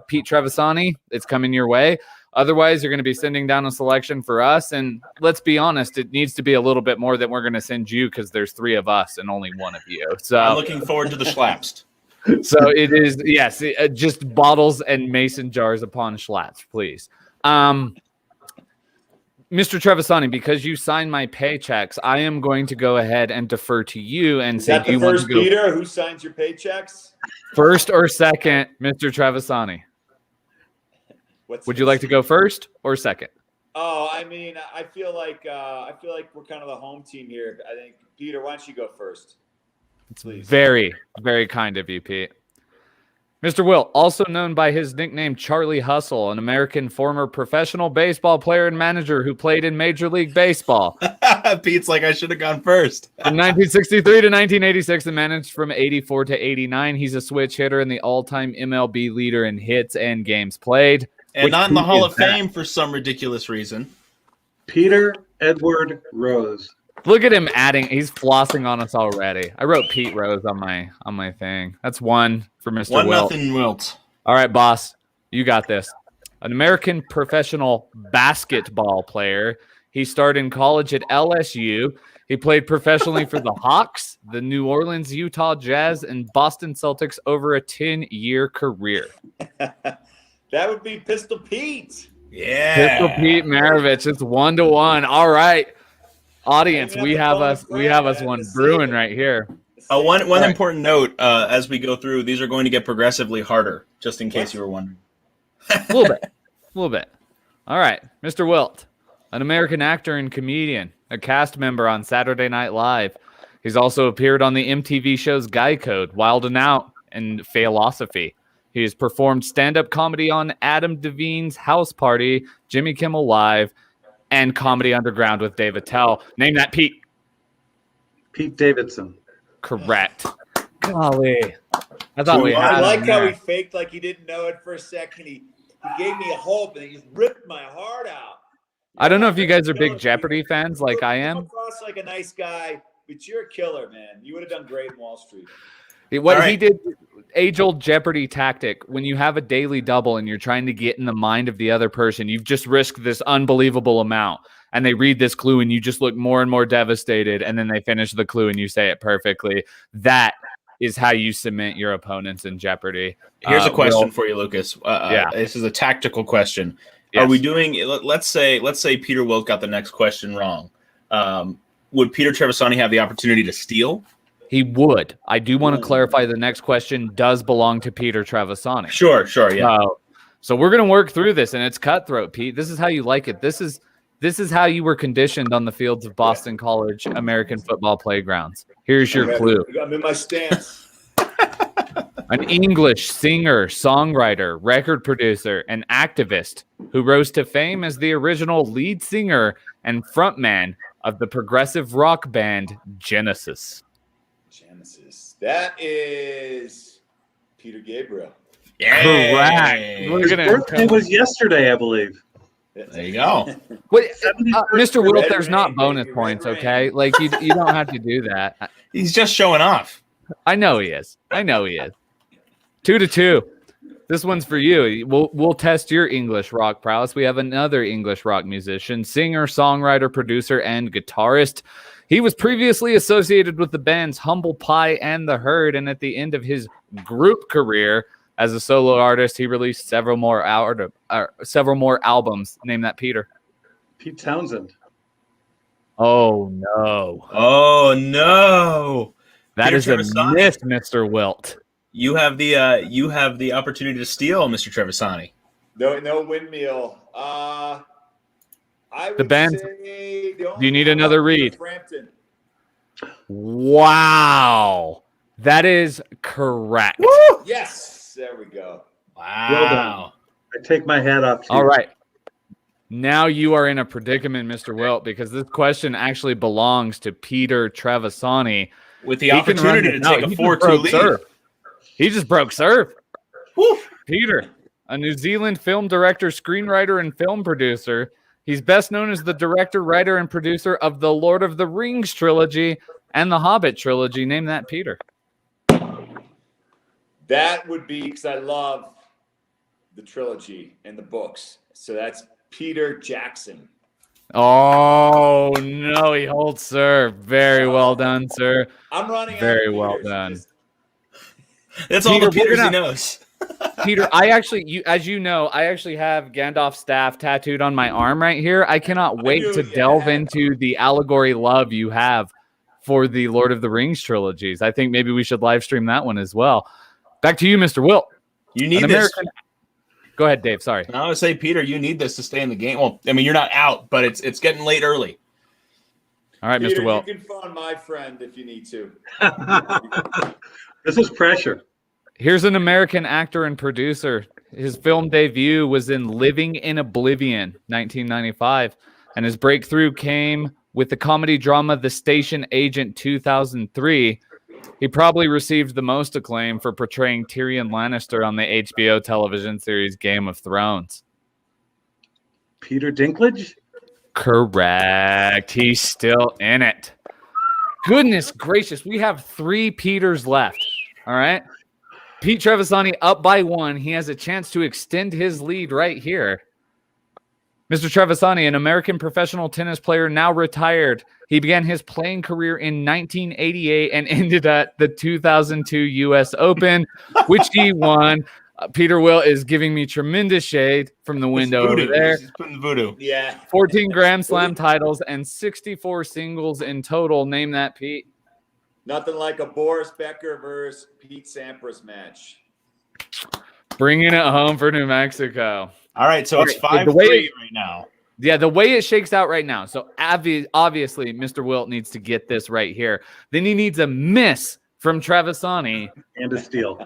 Pete Trevasani, it's coming your way. Otherwise, you're going to be sending down a selection for us. And let's be honest, it needs to be a little bit more than we're going to send you because there's 3 of us and only 1 of you. So I'm looking forward to the schlaps. So it is, yes, just bottles and mason jars upon schlats, please. Mr. Trevasani, because you signed my paychecks, I am going to go ahead and defer to you and say, do you want to go Peter? Who signs your paychecks? First or second, Mr. Trevasani? Would you like to go first or second? Oh, I mean, I feel like we're kind of the home team here. I think Peter, why don't you go first? Please. Very, very kind of you, Pete. Mr. Wilt, also known by his nickname Charlie Hustle, an American former professional baseball player and manager who played in Major League Baseball. Pete's like, I should have gone first. From 1963 to 1986 and managed from 84 to 89. He's a switch hitter and the all-time MLB leader in hits and games played. And not in the Hall of Fame for some ridiculous reason. Peter Edward Rose. Look at him adding. He's flossing on us already. I wrote Pete Rose on my thing. That's 1 for Mr. Wilt. 1-0 Wilt. All right, boss. You got this. An American professional basketball player. He started in college at LSU. He played professionally for the Hawks, the New Orleans, Utah Jazz, and Boston Celtics over a 10-year career. That would be Pistol Pete. Yeah. Pistol Pete Maravich. It's 1-1. All right, audience, we have us one brewing right here. One important note as we go through, these are going to get progressively harder, just in case you were wondering. A little bit. All right, Mr. Wilt, an American actor and comedian, a cast member on Saturday Night Live. He's also appeared on the MTV shows Guy Code, Wild 'N Out, and Failosophy. He has performed stand-up comedy on Adam Devine's House Party, Jimmy Kimmel Live, and Comedy Underground with Dave Attell. Name that, Pete. Pete Davidson. Correct. Golly. I thought we had I like him how there. he faked like he didn't know it for a second. He gave me a hope and he just ripped my heart out. I don't know if you guys are big Jeopardy fans like I You am. come across like a nice guy, but you're a killer, man. You would have done great in Wall Street. What All he right. did, age-old Jeopardy tactic, when you have a daily double and you're trying to get in the mind of the other person, you've just risked this unbelievable amount, and they read this clue and you just look more and more devastated, and then they finish the clue and you say it perfectly. That is how you cement your opponents in Jeopardy. Here's a question Will, for you, Lucas. Yeah. This is a tactical question. Yes. Are we doing? Let's say Peter Wilt got the next question wrong. Would Peter Trevasani have the opportunity to steal? He would. I do want to clarify the next question does belong to Peter Trevasani. Sure, yeah. So we're going to work through this, and it's cutthroat, Pete. This is how you like it. This is how you were conditioned on the fields of Boston College American football playgrounds. Here's your clue. I'm in my stance. An English singer, songwriter, record producer, and activist who rose to fame as the original lead singer and frontman of the progressive rock band Genesis. Genesis. That is Peter Gabriel. Yeah. Correct. We're His gonna- birthday was yesterday, I believe. There you go. Wait, Mr. Wilt, Red there's not rain, bonus baby, red points, rain. okay? Like, you don't have to do that. He's just showing off. I know he is. 2-2. This one's for you. We'll test your English rock prowess. We have another English rock musician, singer, songwriter, producer, and guitarist. He was previously associated with the bands Humble Pie and The Herd, and at the end of his group career as a solo artist, he released several more albums. Name that, Peter. Pete Townsend. Oh no, Oh no! that Peter is a Trevasani. myth, Mr. Wilt. You have the opportunity to steal, Mr. Trevasani. No windmill. I would The band- say the Do you need another read? Frampton. Wow, that is correct. Yes, there we go. Wow. I take my hat off to you. All right. Now you are in a predicament, Mr. Wilt, because this question actually belongs to Peter Trevasani. With the He can opportunity run to it. take No, a he just 4-2 broke lead. serve. He just broke serve. Woo. Peter, a New Zealand film director, screenwriter, and film producer. He's best known as the director, writer, and producer of the Lord of the Rings trilogy and the Hobbit trilogy. Name that, Peter. That would be because I love the trilogy and the books. So that's Peter Jackson. Oh, no, he holds serve. Very well done, sir. I'm running Very out of well Peters. done. That's all Peter, the Peters we're he gonna- knows. Peter, as you know, I actually have Gandalf's staff tattooed on my arm right here. I cannot wait knew to you delve had. into the allegory love you have for the Lord of the Rings trilogies. I think maybe we should live stream that one as well. Back to you, Mr. Wilt. You need An this. American. Go ahead, Dave. Sorry. I would say, Peter, you need this to stay in the game. Well, I mean, you're not out, but it's getting late early. All right, Peter, Mr. Wilt. you can phone my friend if you need to. This is pressure. Here's an American actor and producer. His film debut was in Living in Oblivion, 1995, and his breakthrough came with the comedy drama The Station Agent, 2003. He probably received the most acclaim for portraying Tyrion Lannister on the HBO television series Game of Thrones. Peter Dinklage? Correct. He's still in it. Goodness gracious. We have 3 Peters left. All right. Pete Trevasani up by 1. He has a chance to extend his lead right here. Mr. Trevasani, an American professional tennis player, now retired. He began his playing career in 1988 and ended at the 2002 U.S. Open, which he won. Peter Wilt is giving me tremendous shade from the window over there. He's putting voodoo. Yeah. 14 Grand Slam titles and 64 singles in total. Name that, Pete. Nothing like a Boris Becker versus Pete Sampras match. Bringing it home for New Mexico. All right, so it's 5-3 right now. Yeah, the way it shakes out right now. So obviously, Mr. Wilt needs to get this right here. Then he needs a miss from Trevasani. And a steal.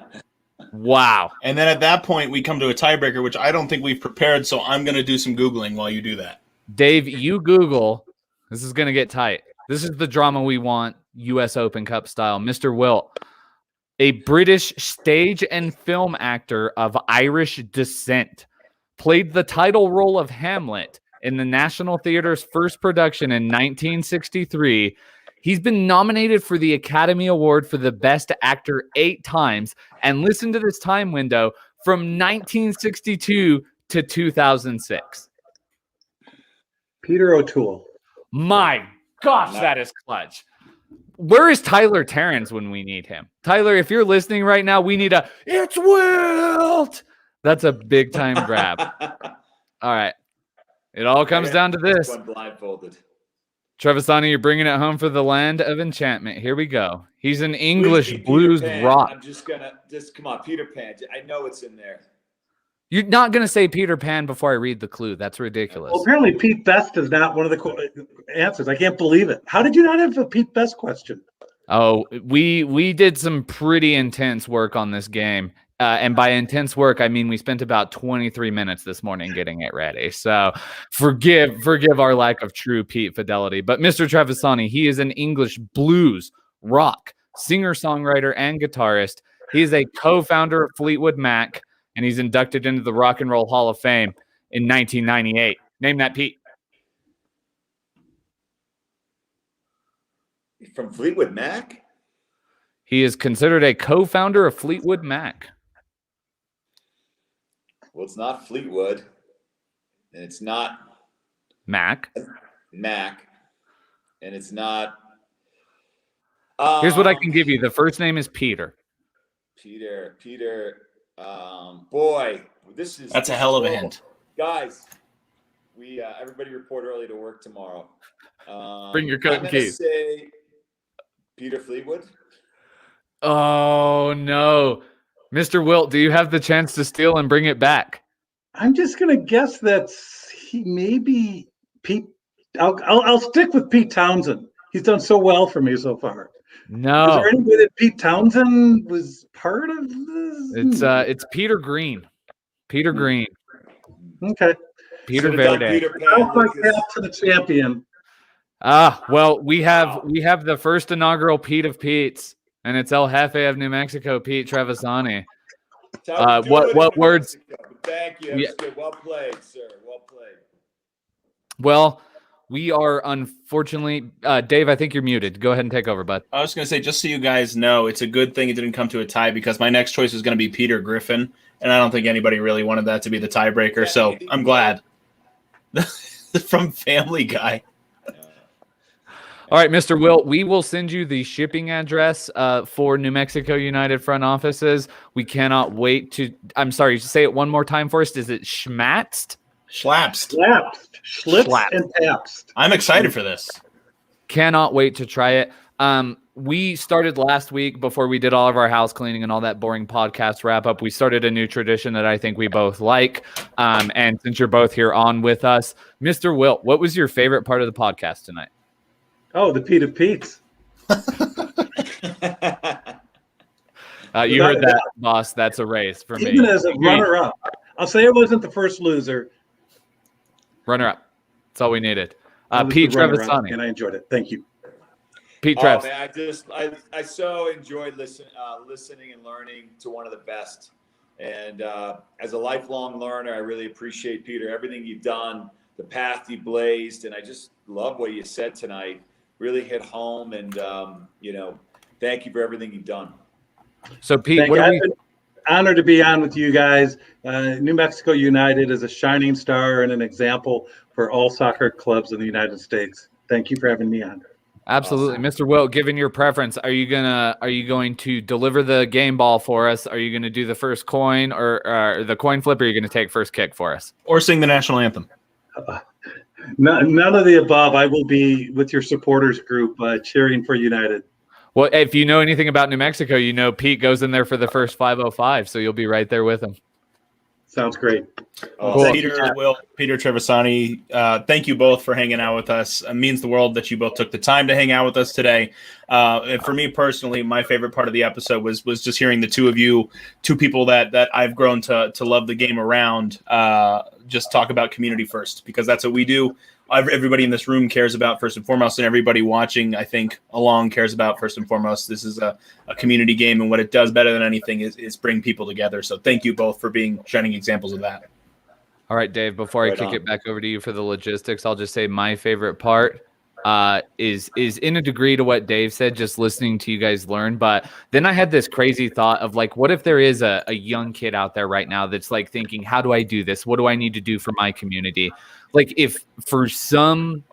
Wow. And then at that point, we come to a tiebreaker, which I don't think we've prepared, so I'm going to do some Googling while you do that. Dave, you Google. This is going to get tight. This is the drama we want, U.S. Open Cup style. Mr. Wilt, a British stage and film actor of Irish descent, played the title role of Hamlet in the National Theatre's first production in 1963. He's been nominated for the Academy Award for the Best Actor 8 times. And listen to this time window from 1962 to 2006. Peter O'Toole. My gosh, that is clutch. Where is Tyler Terrence when we need him? Tyler, if you're listening right now, we need it's Wilt. That's a big time grab. All right. It all comes down to this. One blindfolded. Trevasani, you're bringing it home for the land of enchantment. Here we go. He's an English blues rock. I'm just come on, Peter Pan. I know it's in there. You're not going to say Peter Pan before I read the clue. That's ridiculous. Well, apparently Pete Best is not one of the answers. I can't believe it. How did you not have a Pete Best question? Oh, we did some pretty intense work on this game. And by intense work, I mean we spent about 23 minutes this morning getting it ready. So forgive our lack of true Pete fidelity. But Mr. Trevisani, he is an English blues, rock, singer-songwriter, and guitarist. He is a co-founder of Fleetwood Mac, and he's inducted into the Rock and Roll Hall of Fame in 1998. Name that, Pete. From Fleetwood Mac? He is considered a co-founder of Fleetwood Mac. Well, it's not Fleetwood, and it's not Mac, and it's not. Here's what I can give you. The first name is Peter. Peter. Boy, that's a hell of a hint, guys. We everybody report early to work tomorrow. Bring your coat and keys. Say Peter Fleetwood. Oh no. Mr. Wilt, do you have the chance to steal and bring it back? I'm just going to guess that he may be Pete. I'll stick with Pete Townsend. He's done so well for me so far. No. Is there any way that Pete Townsend was part of this? It's Peter Green. Peter Green. Okay. Peter Verde. To the champion. Well, we have the first inaugural Pete of Pete's. And it's El Jefe of New Mexico, Pete Trevasani. What words? Thank you. Yeah. Well played, sir. Well played. Well, we are unfortunately, Dave, I think you're muted. Go ahead and take over, bud. I was going to say, just so you guys know, it's a good thing it didn't come to a tie because my next choice was going to be Peter Griffin, and I don't think anybody really wanted that to be the tiebreaker, so I'm glad. From Family Guy. All right, Mr. Wilt, we will send you the shipping address for New Mexico United front offices. We cannot wait to, I'm sorry, say it one more time for us. Is it Schmatzt? Schlapst. Schlitz and Pabst. I'm excited for this. Cannot wait to try it. We started last week before we did all of our house cleaning and all that boring podcast wrap up. We started a new tradition that I think we both like. And since you're both here on with us, Mr. Wilt, what was your favorite part of the podcast tonight? Oh, the Pete of Pete's. You heard that, boss. That's a race for me. Even as a runner-up. I'll say it wasn't the first loser. Runner-up. That's all we needed. Pete Trevasani. And I enjoyed it. Thank you. Pete Trev. Man, I so enjoyed listening and learning to one of the best. And as a lifelong learner, I really appreciate, Peter, everything you've done, the path you blazed, and I just love what you said tonight. Really hit home, and thank you for everything you've done. So, Pete, Honor to be on with you guys. New Mexico United is a shining star and an example for all soccer clubs in the United States. Thank you for having me on. Absolutely. Mr. Wilt, given your preference, are you going to deliver the game ball for us? Are you going to do the first coin or the coin flip, or are you going to take first kick for us? Or sing the national anthem? None of the above. I will be with your supporters group cheering for United. Well, if you know anything about New Mexico, you know Pete goes in there for the first 505, so you'll be right there with him. Sounds great. Cool. Peter, Wilt, Peter Trevasani, thank you both for hanging out with us. It means the world that you both took the time to hang out with us today. And for me personally, my favorite part of the episode was just hearing the two of you, two people that I've grown to love the game around, just talk about community first, because that's what we do. Everybody in this room cares about first and foremost, and everybody watching, I think, along cares about first and foremost. This is a community game, and what it does better than anything is bring people together. So thank you both for being shining examples of that. All right, Dave, before I kick it back over to you for the logistics, I'll just say my favorite part is in a degree to what Dave said, just listening to you guys learn. But then I had this crazy thought of like, what if there is a young kid out there right now that's like thinking, how do I do this? What do I need to do for my community? Like if for some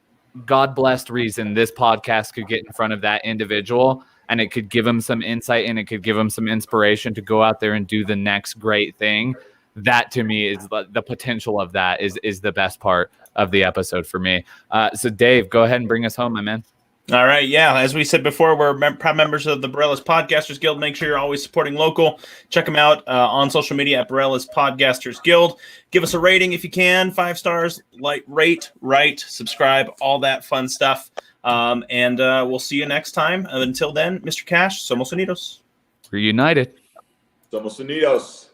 God-blessed reason, this podcast could get in front of that individual and it could give him some insight and it could give him some inspiration to go out there and do the next great thing. That to me is the potential of that is the best part of the episode for me. So Dave, go ahead and bring us home, my man. All right. Yeah. As we said before, we're proud members of the Barelas Podcasters Guild. Make sure you're always supporting local. Check them out on social media at Barelas Podcasters Guild. Give us a rating if you can. 5 stars, rate, write, subscribe, all that fun stuff. And we'll see you next time. Until then, Mr. Cash, Somos Unidos. We're united. Somos Unidos.